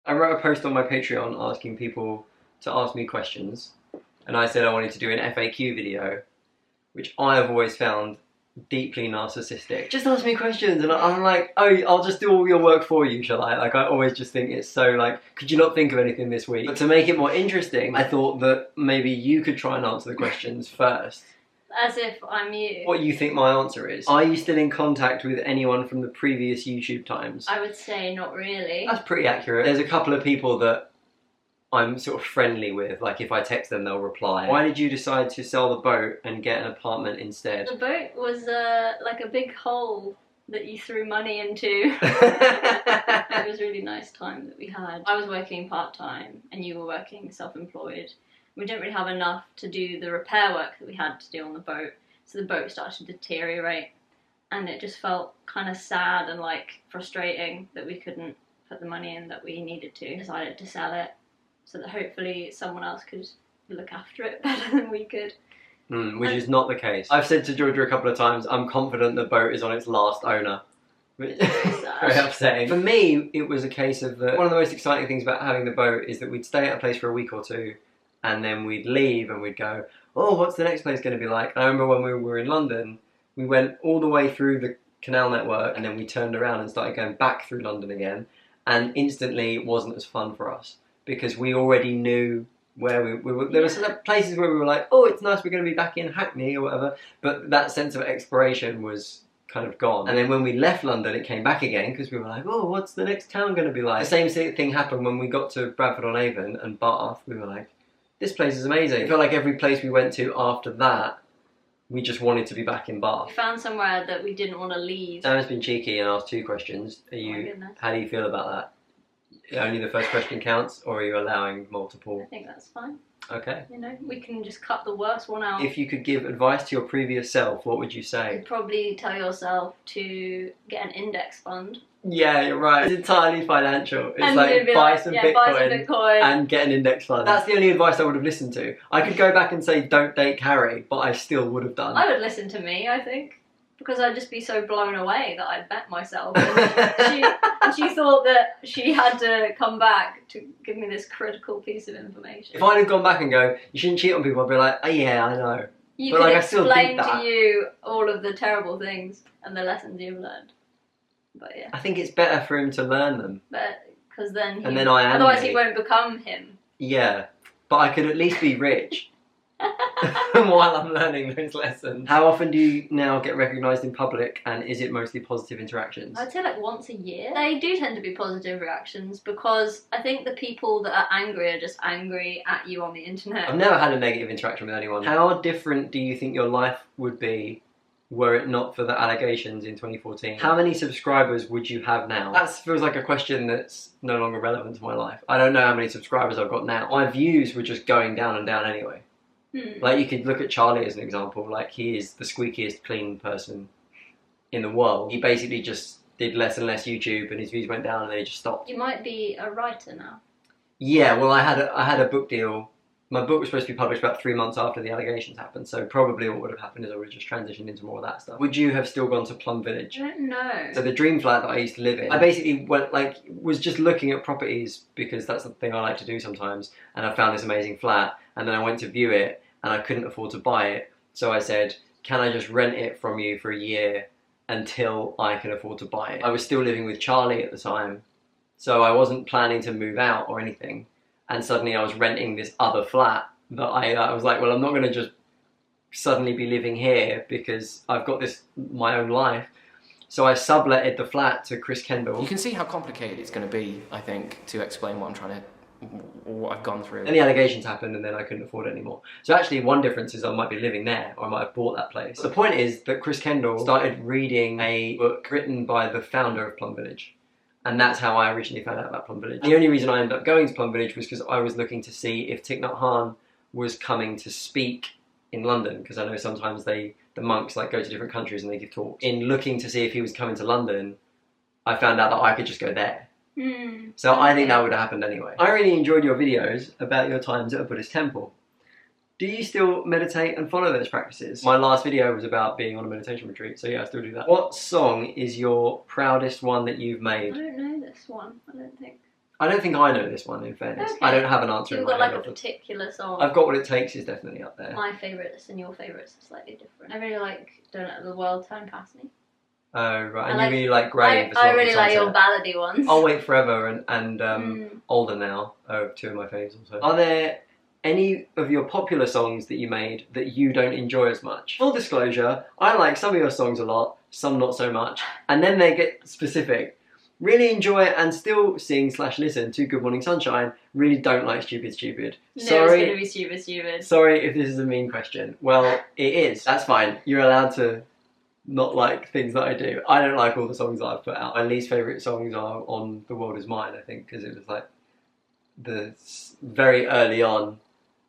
I wrote a post on my Patreon asking people to ask me questions, and I said I wanted to do an FAQ video, which I have always found deeply narcissistic. Just ask me questions, and I'm like, oh, I'll just do all your work for you, shall I? Like, I always just think it's so like, could you not think of anything this week? But to make it more interesting, I thought that maybe you could try and answer the questions first. As if I'm you. What you think my answer is. Are you still in contact with anyone from the previous YouTube times? I would say not really. That's pretty accurate. There's a couple of people that I'm sort of friendly with, like if I text them they'll reply. Why did you decide to sell the boat and get an apartment instead? The boat was like a big hole that you threw money into. It was a really nice time that we had. I was working part-time and you were working self-employed. We didn't really have enough to do the repair work that we had to do on the boat, so the boat started to deteriorate, and it just felt kind of sad and like frustrating that we couldn't put the money in that we needed to. Decided to sell it so that hopefully someone else could look after it better than we could. Which is not the case. I've said to Georgia a couple of times, I'm confident the boat is on its last owner. Very upsetting. For me, it was a case of one of the most exciting things about having the boat is that we'd stay at a place for a week or two, and then we'd leave and we'd go, oh, what's the next place going to be like? And I remember when we were in London, we went all the way through the canal network and then we turned around and started going back through London again, and instantly it wasn't as fun for us because we already knew where we were. There were some places where we were like, oh, it's nice, we're going to be back in Hackney or whatever, but that sense of exploration was kind of gone. And then when we left London, it came back again because we were like, oh, what's the next town going to be like? The same thing happened when we got to Bradford-on-Avon and Bath. We were like, this place is amazing. It felt like every place we went to after that, we just wanted to be back in Bath. We found somewhere that we didn't want to leave. Sam's been cheeky and asked 2 questions. How do you feel about that? Only the first question counts, or are you allowing multiple? I think that's fine. Okay. You know, we can just cut the worst one out. If you could give advice to your previous self, what would you say? You'd probably tell yourself to get an index fund. Yeah, you're right. It's entirely financial. It's like buy some Bitcoin and get an index fund. That's the only advice I would have listened to. I could go back and say don't date Carrie, but I still would have done. I would listen to me, I think. Because I'd just be so blown away that I'd bet myself. And she thought that she had to come back to give me this critical piece of information. If I'd have gone back and go, you shouldn't cheat on people, I'd be like, oh yeah, I know. You could explain to you all of the terrible things and the lessons you've learned. But yeah. I think it's better for him to learn them. But, because then otherwise he won't become him. Yeah, but I could at least be rich. While I'm learning those lessons. How often do you now get recognised in public, and is it mostly positive interactions? I'd say like once a year. They do tend to be positive reactions because I think the people that are angry are just angry at you on the internet. I've never had a negative interaction with anyone. How different do you think your life would be were it not for the allegations in 2014? How many subscribers would you have now? That feels like a question that's no longer relevant to my life. I don't know how many subscribers I've got now. My views were just going down and down anyway. Like, you could look at Charlie as an example. Like, he is the squeakiest clean person in the world. He basically just did less and less YouTube and his views went down and then he just stopped. You might be a writer now. Yeah, well, I had a book deal. My book was supposed to be published about 3 months after the allegations happened, so probably what would have happened is I would have just transitioned into more of that stuff. Would you have still gone to Plum Village? I don't know. So the dream flat that I used to live in, I basically was just looking at properties because that's the thing I like to do sometimes, and I found this amazing flat, and then I went to view it, and I couldn't afford to buy it, so I said, can I just rent it from you for a year until I can afford to buy it? I was still living with Charlie at the time, so I wasn't planning to move out or anything. And suddenly I was renting this other flat that I was like, well, I'm not going to just suddenly be living here because I've got my own life. So I subletted the flat to Chris Kendall. You can see how complicated it's going to be, I think, to explain what I've gone through. And the allegations happened and then I couldn't afford it anymore. So actually one difference is I might be living there or I might have bought that place. The point is that Chris Kendall started reading a book written by the founder of Plum Village. And that's how I originally found out about Plum Village. The only reason I ended up going to Plum Village was because I was looking to see if Thich Nhat Hanh was coming to speak in London, because I know sometimes the monks go to different countries and they give talks. In looking to see if he was coming to London, I found out that I could just go there. So I think that would have happened anyway. I really enjoyed your videos about your times at a Buddhist temple. Do you still meditate and follow those practices? My last video was about being on a meditation retreat, so yeah, I still do that. What song is your proudest one that you've made? I don't know this one, I don't think. I don't think I know this one, in fairness. Okay. I don't have an answer in You've my got like head. a particular song. I've got What It Takes is definitely up there. My favourites and your favourites are slightly different. I really like Don't Let the World Turn Past Me. Oh, right. And I you really like Grey. I really like your ballady ones. I'll Wait Forever and Older Now are two of my favourites also. Are there any of your popular songs that you made that you don't enjoy as much? Full disclosure, I like some of your songs a lot, some not so much. And then they get specific. Really enjoy it and still sing/listen to Good Morning Sunshine. Really don't like Stupid Stupid. No, Sorry. it's gonna be Stupid Stupid. Sorry if this is a mean question. Well, it is. That's fine. You're allowed to not like things that I do. I don't like all the songs that I've put out. My least favourite songs are on The World Is Mine, I think, because it was like very early on,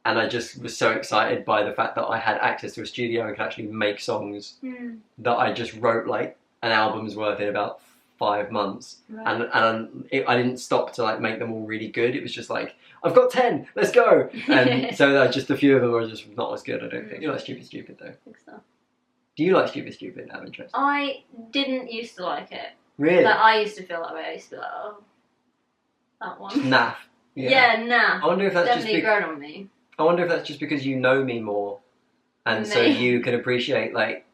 and I just was so excited by the fact that I had access to a studio and could actually make songs that I just wrote like an album's worth in about 5 months. Right. And I didn't stop to like make them all really good. It was just like, I've got 10, let's go. And so just a few of them are just not as good, I don't think. You like Stupid Stupid though? I think so. Do you like Stupid Stupid out of interest? I didn't used to like it. Really? Like, I used to feel that way. I used to be like, oh, that one. Naff. Yeah, nah. I wonder if that's Definitely just grown on me. I wonder if that's just because you know me more, and so you can appreciate like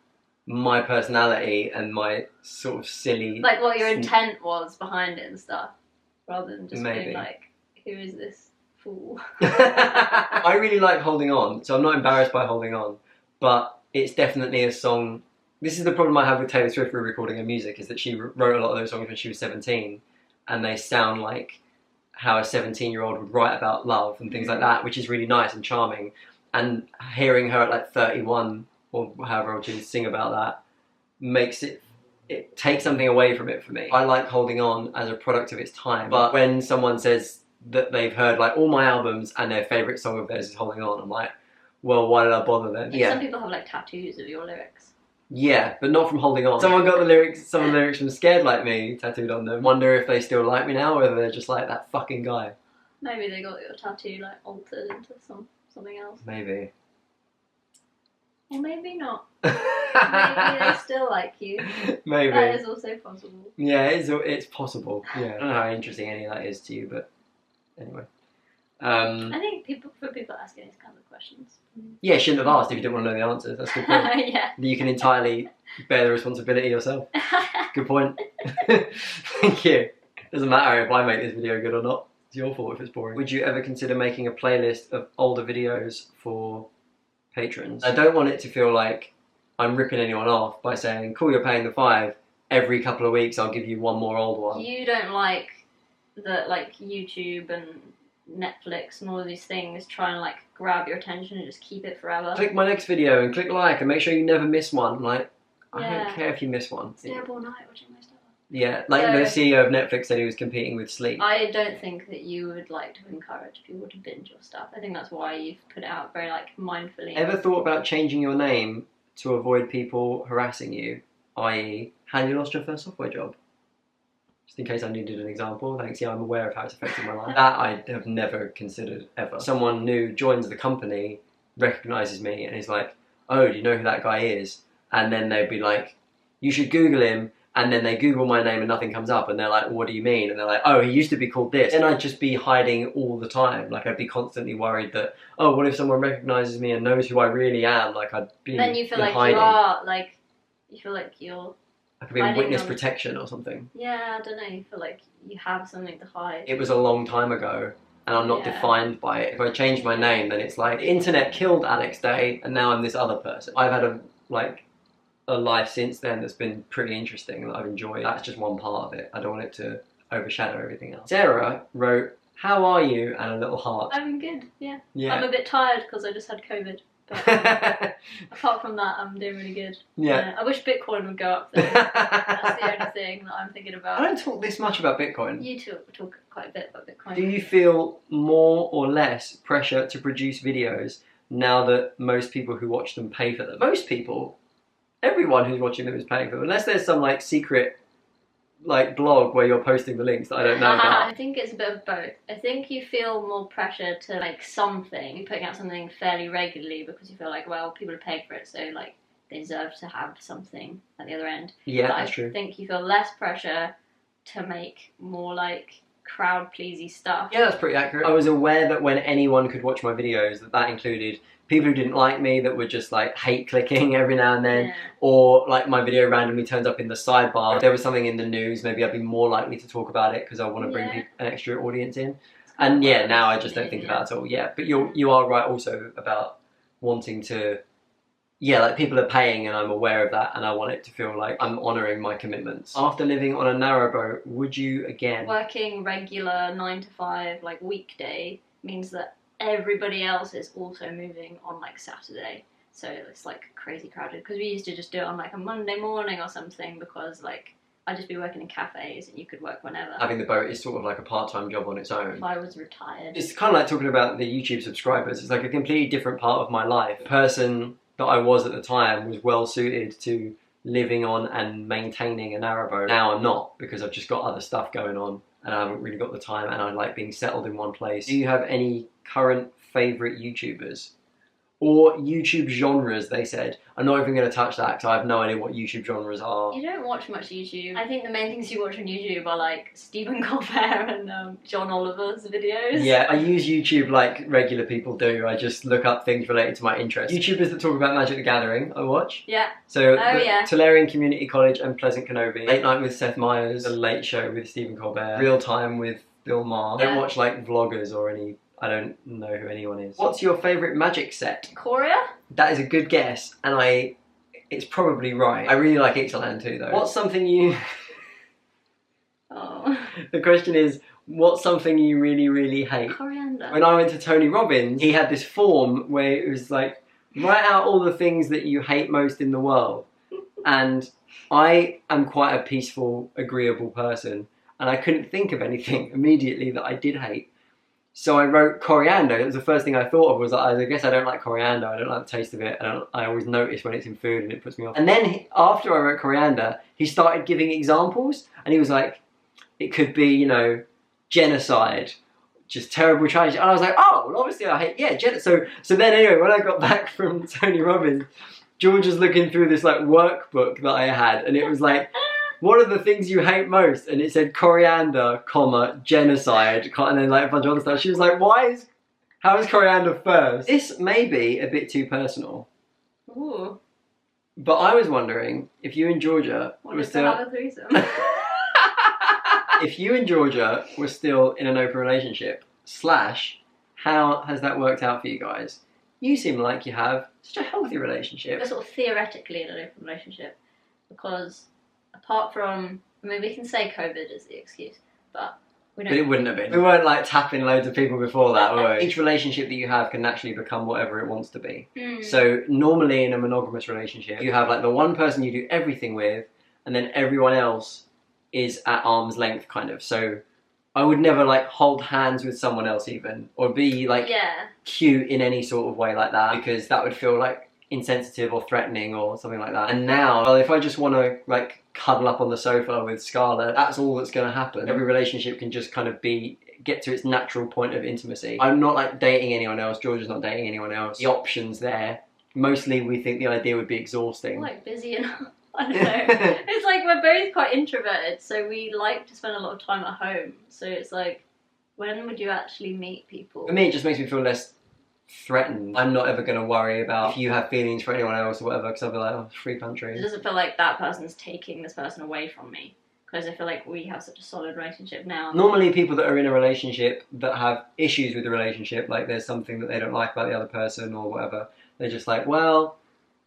my personality and my sort of silly, like what your intent was behind it and stuff, rather than just Maybe. being like, who is this fool? I really like Holding On, so I'm not embarrassed by Holding On, but it's definitely a song. This is the problem I have with Taylor Swift re-recording her music, is that she wrote a lot of those songs when she was 17, and they sound like how a 17-year-old would write about love and things like that, which is really nice and charming. And hearing her at like 31 or however old she is sing about that makes it takes something away from it for me. I like Holding On as a product of its time, but when someone says that they've heard like all my albums and their favourite song of theirs is Holding On, I'm like, well, why did I bother then? Yeah. Some people have like tattoos of your lyrics. Yeah, but not from Holding On. Someone got some of the lyrics from Scared Like Me tattooed on them. Wonder if they still like me now, or whether they're just like that fucking guy. Maybe they got your tattoo like altered into something else. Maybe. Or maybe not. Maybe they still like you. Maybe. That is also possible. Yeah, it's possible. Yeah. I don't know how interesting any of that is to you, but anyway. I think for people asking these kinds of questions. Yeah, you shouldn't have asked if you didn't want to know the answers. That's a good point. Yeah. You can entirely bear the responsibility yourself. Good point. Thank you. Doesn't matter if I make this video good or not. It's your fault if it's boring. Would you ever consider making a playlist of older videos for patrons? I don't want it to feel like I'm ripping anyone off by saying, cool, you're paying the $5. Every couple of weeks I'll give you one more old one. You don't like that, like YouTube and Netflix and all of these things try and like grab your attention and just keep it forever. Click my next video and click like and make sure you never miss one. Like, I don't care if you miss one. Stay up all night watching my stuff. Yeah, like the CEO of Netflix said he was competing with sleep. I don't think that you would like to encourage people to binge your stuff. I think that's why you've put it out very like mindfully. Ever thought about changing your name to avoid people harassing you? I.e., how you lost your first software job? Just in case I needed an example. Thanks, yeah, I'm aware of how it's affected my life. That I have never considered, ever. Someone new joins the company, recognises me, and is like, oh, do you know who that guy is? And then they'd be like, you should Google him. And then they Google my name and nothing comes up, and they're like, well, what do you mean? And they're like, oh, he used to be called this. And I'd just be hiding all the time. Like, I'd be constantly worried that, oh, what if someone recognises me and knows who I really am? Like, I'd be then you feel like hiding. you feel like you're I could be in witness protection or something. Yeah, I don't know. You feel like you have something to hide. It was a long time ago, and I'm not defined by it. If I change my name, then it's like, the internet killed Alex Day, and now I'm this other person. I've had a life since then that's been pretty interesting and that I've enjoyed. That's just one part of it. I don't want it to overshadow everything else. Sarah wrote, how are you? And a little heart. I'm good, yeah. I'm a bit tired because I just had COVID. But apart from that, I'm doing really good. Yeah. I wish Bitcoin would go up there. That's the only thing that I'm thinking about. I don't talk this much about Bitcoin. You talk quite a bit about Bitcoin. Do you feel more or less pressure to produce videos now that most people who watch them pay for them? Most people, everyone who's watching them is paying for them, unless there's some like secret like blog where you're posting the links that I don't know about. I think it's a bit of both. I think you feel more pressure to like something. You're putting out something fairly regularly because you feel like, well, people are paying for it, so like they deserve to have something at the other end. Yeah, but that's true. I think you feel less pressure to make more like crowd pleasy stuff. Yeah, that's pretty accurate. I was aware that when anyone could watch my videos, that included people who didn't like me, that were just like hate clicking every now and then, Yeah. or like my video randomly turns up in the sidebar. If there was something in the news, maybe I'd be more likely to talk about it because I want to bring Yeah. an extra audience in. And yeah, now I just don't think about it at all. Yeah, but you are right also about wanting to, yeah, like people are paying and I'm aware of that and I want it to feel like I'm honouring my commitments. After living on a narrowboat, would you again? Working regular 9 to 5, like weekday, means that everybody else is also moving on like Saturday. So it's like crazy crowded because we used to just do it on like a Monday morning or something because like I'd just be working in cafes and you could work whenever. Having the boat is sort of like a part-time job on its own. If I was retired. It's kind of like talking about the YouTube subscribers. It's like a completely different part of my life. The person that I was at the time was well suited to living on and maintaining a narrowboat. Now I'm not, because I've just got other stuff going on and I haven't really got the time and I like being settled in one place. Do you have any current favourite YouTubers? Or YouTube genres, they said. I'm not even going to touch that because I have no idea what YouTube genres are. You don't watch much YouTube. I think the main things you watch on YouTube are like Stephen Colbert and John Oliver's videos. Yeah, I use YouTube like regular people do. I just look up things related to my interests. YouTubers that talk about Magic the Gathering, I watch. Yeah. So yeah. Tolarian Community College and Pleasant Kenobi. Late Night with Seth Meyers. The Late Show with Stephen Colbert. Real Time with Bill Maher. I don't watch like vloggers or any... I don't know who anyone is. What's your favourite Magic set? Korea? That is a good guess, and it's probably right. I really like Ixalan too, though. What's something you... Oh. The question is, what's something you really, really hate? Coriander. When I went to Tony Robbins, he had this form where it was like, write out all the things that you hate most in the world. And I am quite a peaceful, agreeable person, and I couldn't think of anything immediately that I did hate. So I wrote coriander. It was the first thing I thought of was that I guess I don't like coriander. I don't like the taste of it. And I always notice when it's in food and it puts me off. And then after I wrote coriander, he started giving examples. And he was like, it could be, you know, genocide, just terrible tragedy. And I was like, oh, well, obviously I hate, yeah, genocide. So then anyway, when I got back from Tony Robbins, George was looking through this like workbook that I had. And it was like, what are the things you hate most? And it said coriander, comma, genocide, and then like a bunch of other stuff. She was like, how is coriander first? This may be a bit too personal. Ooh. But I was wondering if you and Georgia were still... have a threesome. If you and Georgia were still in an open relationship, / how has that worked out for you guys? You seem like you have such a healthy relationship. We're sort of theoretically in an open relationship because apart from, I mean, we can say COVID is the excuse, but we don't. But it wouldn't have been. We weren't like tapping loads of people before that, were we? Each relationship that you have can naturally become whatever it wants to be. So normally in a monogamous relationship, you have like the one person you do everything with, and then everyone else is at arm's length kind of. So I would never like hold hands with someone else even, or be like cute in any sort of way like that, because that would feel like insensitive or threatening or something like that. And now, well, if I just want to like cuddle up on the sofa with Scarlett, that's all that's going to happen. Every relationship can just kind of get to its natural point of intimacy. I'm not like dating anyone else, Georgia's not dating anyone else. The option's there. Mostly we think the idea would be exhausting. We're like busy enough. I don't know. It's like we're both quite introverted, so we like to spend a lot of time at home. So it's like, when would you actually meet people? For me, it just makes me feel less threatened. I'm not ever going to worry about if you have feelings for anyone else or whatever, because I'll be like, oh, free country. It doesn't feel like that person's taking this person away from me, because I feel like we have such a solid relationship now. Normally people that are in a relationship that have issues with the relationship, like there's something that they don't like about the other person or whatever, they're just like, well,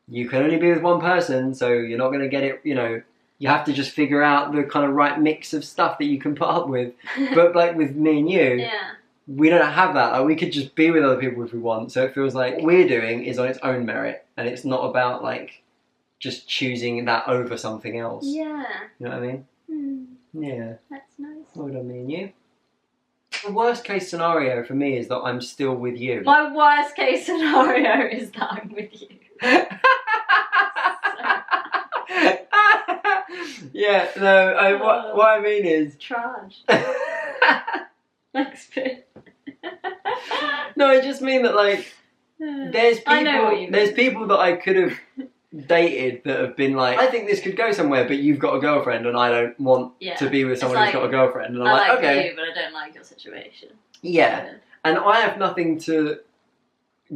you can only be with one person, so you're not going to get it, you know, you have to just figure out the kind of right mix of stuff that you can put up with. But like with me and you, we don't have that. Like, we could just be with other people if we want. So it feels like what we're doing is on its own merit, and it's not about like just choosing that over something else. Yeah. You know what I mean? Yeah. That's nice. Well done, me and you. The worst case scenario for me is that I'm still with you. My worst case scenario is that I'm with you. Yeah, no, what I mean is... Trash. Like spit. No, I just mean that, like, there's people that I could have dated that have been like, I think this could go somewhere, but you've got a girlfriend and I don't want to be with someone who's got a girlfriend. And I'm I like okay. you, but I don't like your situation. Yeah. And I have nothing to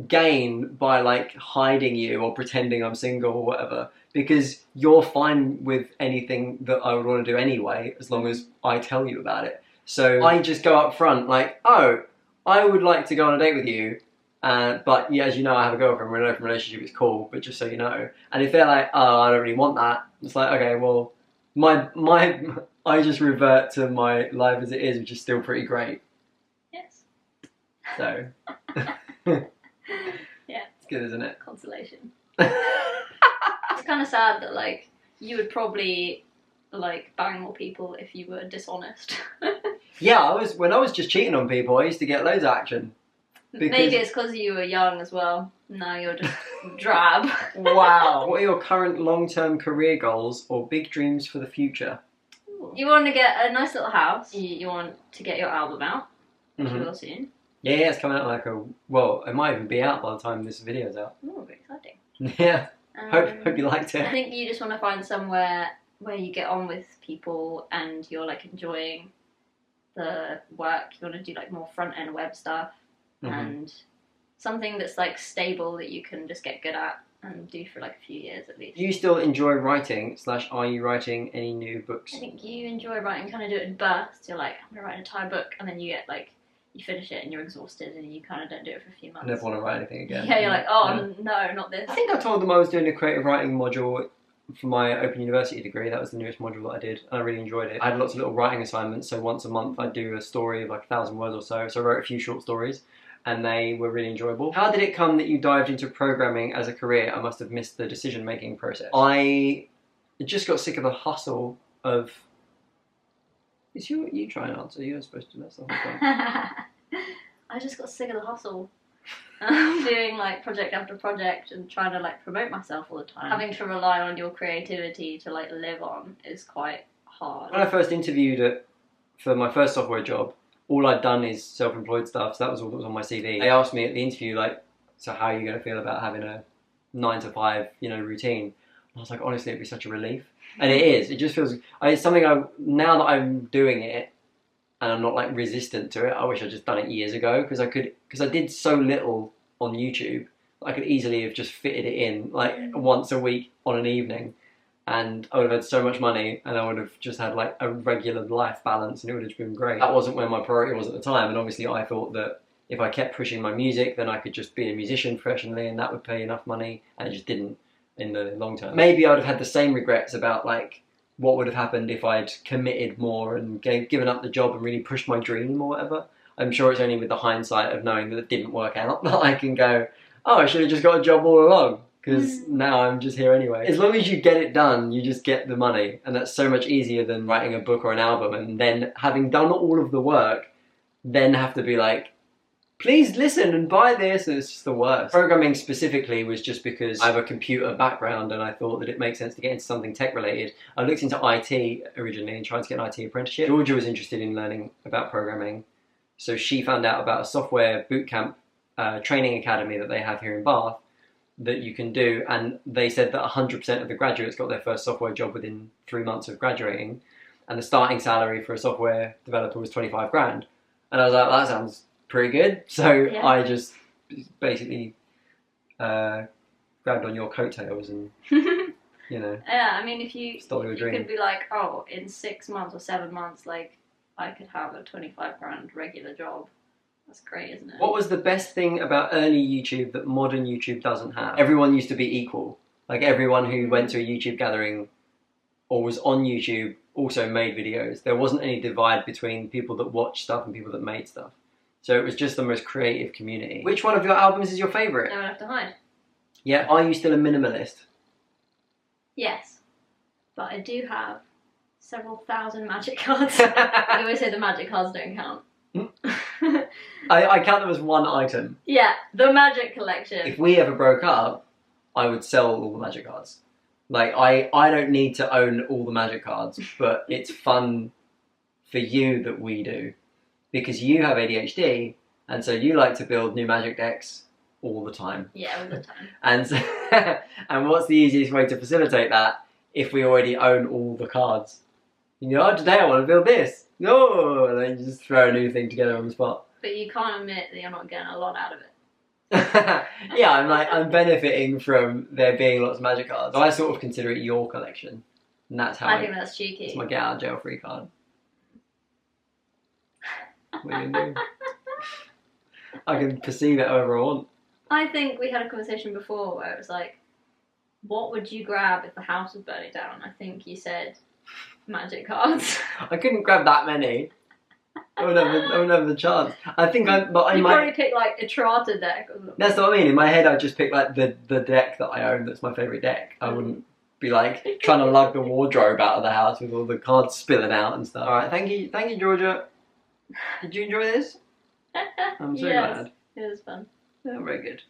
gain by like hiding you or pretending I'm single or whatever, because you're fine with anything that I would want to do anyway, as long as I tell you about it. So I just go up front like, oh, I would like to go on a date with you. But yeah, as you know, I have a girlfriend. We're in an open relationship. It's cool, but just so you know. And if they're like, "Oh, I don't really want that," it's like, okay, well, I just revert to my life as it is, which is still pretty great. Yes. So, yeah, it's good, isn't it? Consolation. It's kind of sad that like you would probably like bang more people if you were dishonest. Yeah, when I was just cheating on people, I used to get loads of action. Maybe it's because you were young as well. Now you're just drab. Wow. What are your current long-term career goals or big dreams for the future? You want to get a nice little house. You want to get your album out, which will soon. Yeah, it's coming out like it might even be out by the time this video's out. Oh, very exciting. Yeah. Hope you liked it. I think you just want to find somewhere where you get on with people and you're like enjoying the work. You want to do like more front-end web stuff. And something that's like stable that you can just get good at and do for like a few years at least. Do you still enjoy writing / are you writing any new books? I think you enjoy writing, kind of do it in bursts. You're like, I'm going to write an entire book, and then you get like, you finish it and you're exhausted and you kind of don't do it for a few months. I never want to write anything again. Yeah, you're like, oh no, not this. I think I told them I was doing a creative writing module for my Open University degree. That was the newest module that I did, and I really enjoyed it. I had lots of little writing assignments, so once a month I'd do a story of like 1,000 words or so. So I wrote a few short stories, and they were really enjoyable. How did it come that you dived into programming as a career? I must have missed the decision-making process. I just got sick of the hustle of... You try and answer. You're supposed to. That's the whole time. I just got sick of the hustle. Doing like project after project and trying to like promote myself all the time. Having to rely on your creativity to like live on is quite hard. When I first interviewed for my first software job, all I'd done is self-employed stuff, so that was all that was on my CV. They asked me at the interview, like, so how are you going to feel about having a 9 to 5, routine? And I was like, honestly, it'd be such a relief. And it is. It just feels... It's something now that I'm doing it, and I'm not, like, resistant to it, I wish I'd just done it years ago, because I did so little on YouTube, I could easily have just fitted it in, like, once a week on an evening. And I would have had so much money, and I would have just had like a regular life balance, and it would have been great. That wasn't where my priority was at the time, and obviously I thought that if I kept pushing my music, then I could just be a musician professionally, and that would pay enough money, and it just didn't in the long term. Maybe I would have had the same regrets about like what would have happened if I'd committed more and given up the job and really pushed my dream or whatever. I'm sure it's only with the hindsight of knowing that it didn't work out that I can go, oh, I should have just got a job all along. Because now I'm just here anyway. As long as you get it done, you just get the money. And that's so much easier than writing a book or an album and then having done all of the work, then have to be like, please listen and buy this. And it's just the worst. Programming specifically was just because I have a computer background and I thought that it makes sense to get into something tech related. I looked into IT originally and tried to get an IT apprenticeship. Georgia was interested in learning about programming. So she found out about a software bootcamp training academy that they have here in Bath that you can do, and they said that 100% of the graduates got their first software job within 3 months of graduating, and the starting salary for a software developer was 25 grand. And I was like, well, that sounds pretty good. So yeah. I just basically grabbed on your coattails and, Yeah, I mean, if you dream. Could be like, oh, in 6 months or 7 months, like, I could have a 25 grand regular job. That's great, isn't it? What was the best thing about early YouTube that modern YouTube doesn't have? Everyone used to be equal. Like everyone who went to a YouTube gathering or was on YouTube also made videos. There wasn't any divide between people that watched stuff and people that made stuff. So it was just the most creative community. Which one of your albums is your favourite? No One Left to Hide. Yeah. Are you still a minimalist? Yes. But I do have several thousand magic cards. I always say the magic cards don't count. I count them as one item. Yeah, the magic collection. If we ever broke up, I would sell all the magic cards. Like, I don't need to own all the magic cards, but it's fun for you that we do. Because you have ADHD, and so you like to build new magic decks all the time. Yeah, all the time. And so, and what's the easiest way to facilitate that if we already own all the cards? You know, oh, today I want to build this. No, and then you just throw a new thing together on the spot. But you can't admit that you're not getting a lot out of it. Yeah, I'm benefiting from there being lots of magic cards. So I sort of consider it your collection, and that's how I think that's cheeky. it's my get out of jail free card. What are you gonna do? I can perceive it however I want. I think we had a conversation before where it was like, what would you grab if the house was burning down? I think you said magic cards. I couldn't grab that many. I wouldn't have the chance. I think I You might. probably pick like a Charter deck or something. That's what I mean. In my head, I just pick like the deck that I own. That's my favourite deck. I wouldn't be like trying to lug the wardrobe out of the house with all the cards spilling out and stuff. All right, thank you, Georgia. Did you enjoy this? I'm so Yes, glad. it was fun. Yeah, very good.